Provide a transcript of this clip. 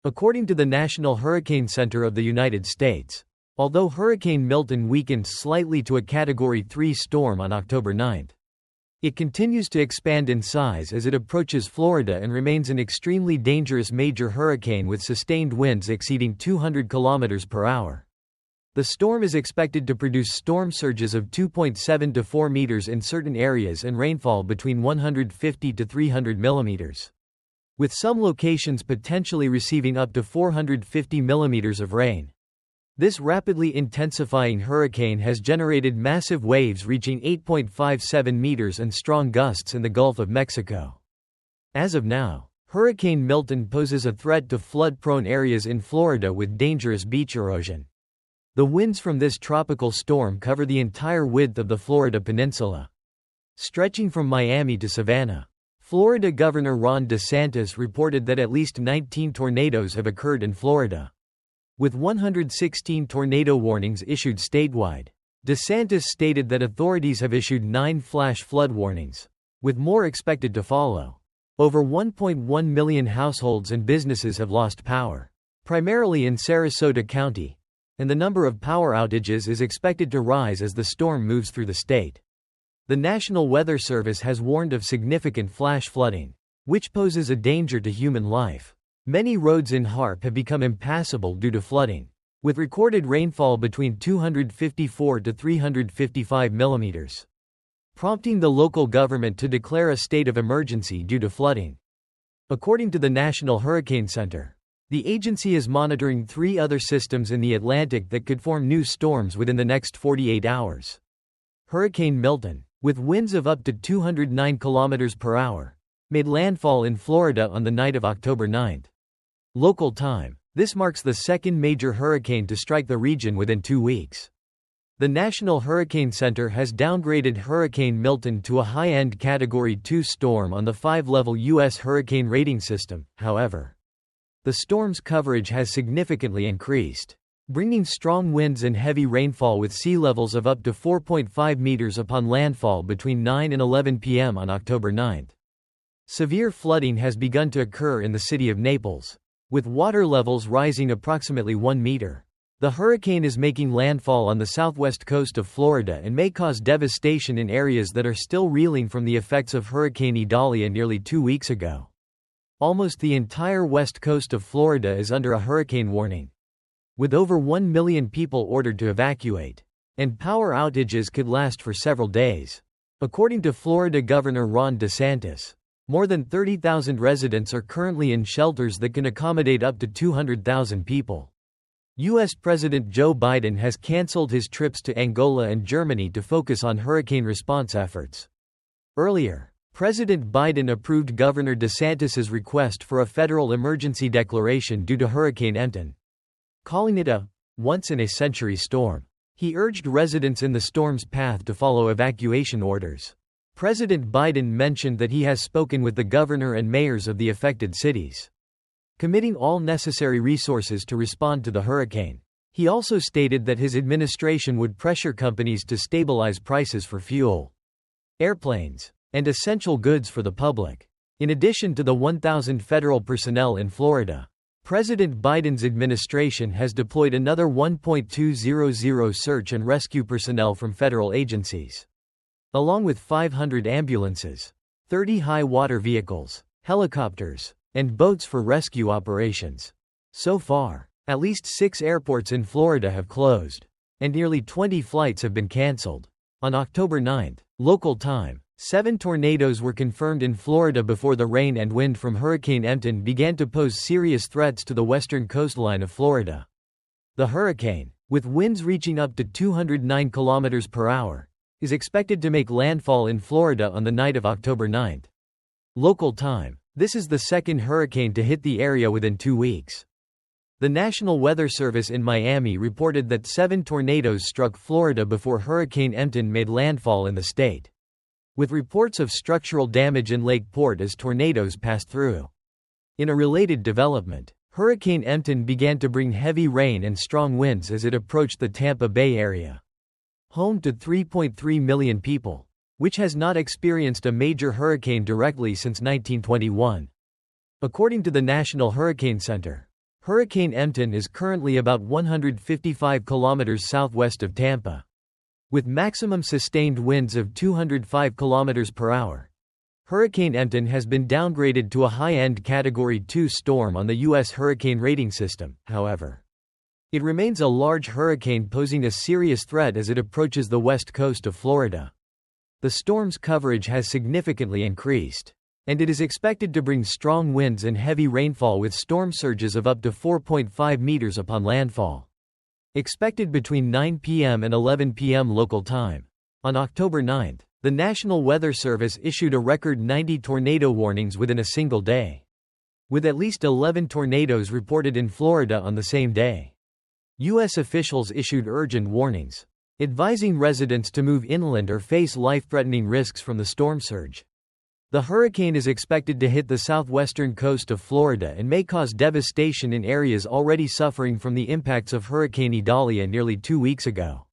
According to the National Hurricane Center of the United States, although Hurricane Milton weakened slightly to a Category 3 storm on October 9, it continues to expand in size as it approaches Florida and remains an extremely dangerous major hurricane with sustained winds exceeding 200 km per hour. The storm is expected to produce storm surges of 2.7 to 4 meters in certain areas and rainfall between 150 to 300 millimeters, with some locations potentially receiving up to 450 millimeters of rain. This rapidly intensifying hurricane has generated massive waves reaching 8.57 meters and strong gusts in the Gulf of Mexico. As of now, Hurricane Milton poses a threat to flood-prone areas in Florida with dangerous beach erosion. The winds from this tropical storm cover the entire width of the Florida peninsula, stretching from Miami to Savannah. Florida Governor Ron DeSantis reported that at least 19 tornadoes have occurred in Florida, with 116 tornado warnings issued statewide. DeSantis stated that authorities have issued 9 flash flood warnings, with more expected to follow. Over 1.1 million households and businesses have lost power, primarily in Sarasota County, and the number of power outages is expected to rise as the storm moves through the state. The National Weather Service has warned of significant flash flooding, which poses a danger to human life. Many roads in Harp have become impassable due to flooding, with recorded rainfall between 254 to 355 millimeters, prompting the local government to declare a state of emergency due to flooding. According to the National Hurricane Center, the agency is monitoring 3 other systems in the Atlantic that could form new storms within the next 48 hours. Hurricane Milton, with winds of up to 209 km per hour, made landfall in Florida on the night of October 9. Local time. This marks the second major hurricane to strike the region within 2 weeks. The National Hurricane Center has downgraded Hurricane Milton to a high-end Category 2 storm on the 5-level U.S. hurricane rating system. However, the storm's coverage has significantly increased, bringing strong winds and heavy rainfall with sea levels of up to 4.5 meters upon landfall between 9 and 11 p.m. on October 9. Severe flooding has begun to occur in the city of Naples, with water levels rising approximately 1 meter. The hurricane is making landfall on the southwest coast of Florida and may cause devastation in areas that are still reeling from the effects of Hurricane Idalia nearly 2 weeks ago. Almost the entire west coast of Florida is under a hurricane warning, with over 1 million people ordered to evacuate, and power outages could last for several days. According to Florida Governor Ron DeSantis, more than 30,000 residents are currently in shelters that can accommodate up to 200,000 people. U.S. President Joe Biden has canceled his trips to Angola and Germany to focus on hurricane response efforts. Earlier, President Biden approved Governor DeSantis's request for a federal emergency declaration due to Hurricane Milton, calling it a once-in-a-century storm. He urged residents in the storm's path to follow evacuation orders. President Biden mentioned that he has spoken with the governor and mayors of the affected cities, committing all necessary resources to respond to the hurricane. He also stated that his administration would pressure companies to stabilize prices for fuel, airplanes, and essential goods for the public. In addition to the 1,000 federal personnel in Florida, President Biden's administration has deployed another 1,200 search and rescue personnel from federal agencies, along with 500 ambulances, 30 high-water vehicles, helicopters, and boats for rescue operations. So far, at least 6 airports in Florida have closed, and nearly 20 flights have been canceled. On October 9, local time, 7 tornadoes were confirmed in Florida before the rain and wind from Hurricane Milton began to pose serious threats to the western coastline of Florida. The hurricane, with winds reaching up to 209 km per hour, is expected to make landfall in Florida on the night of October 9. Local time. This is the second hurricane to hit the area within 2 weeks. The National Weather Service in Miami reported that 7 tornadoes struck Florida before Hurricane Milton made landfall in the state, with reports of structural damage in Lake Port as tornadoes passed through. In a related development, Hurricane Milton began to bring heavy rain and strong winds as it approached the Tampa Bay area, home to 3.3 million people, which has not experienced a major hurricane directly since 1921. According to the National Hurricane Center, Hurricane Milton is currently about 155 kilometers southwest of Tampa, with maximum sustained winds of 205 kilometers per hour. Hurricane Milton has been downgraded to a high-end Category 2 storm on the U.S. hurricane rating system, however. It remains a large hurricane posing a serious threat as it approaches the west coast of Florida. The storm's coverage has significantly increased, and it is expected to bring strong winds and heavy rainfall with storm surges of up to 4.5 meters upon landfall. Expected between 9 p.m. and 11 p.m. local time. On October 9, the National Weather Service issued a record 90 tornado warnings within a single day, with at least 11 tornadoes reported in Florida on the same day. U.S. officials issued urgent warnings, advising residents to move inland or face life-threatening risks from the storm surge. The hurricane is expected to hit the southwestern coast of Florida and may cause devastation in areas already suffering from the impacts of Hurricane Idalia nearly 2 weeks ago.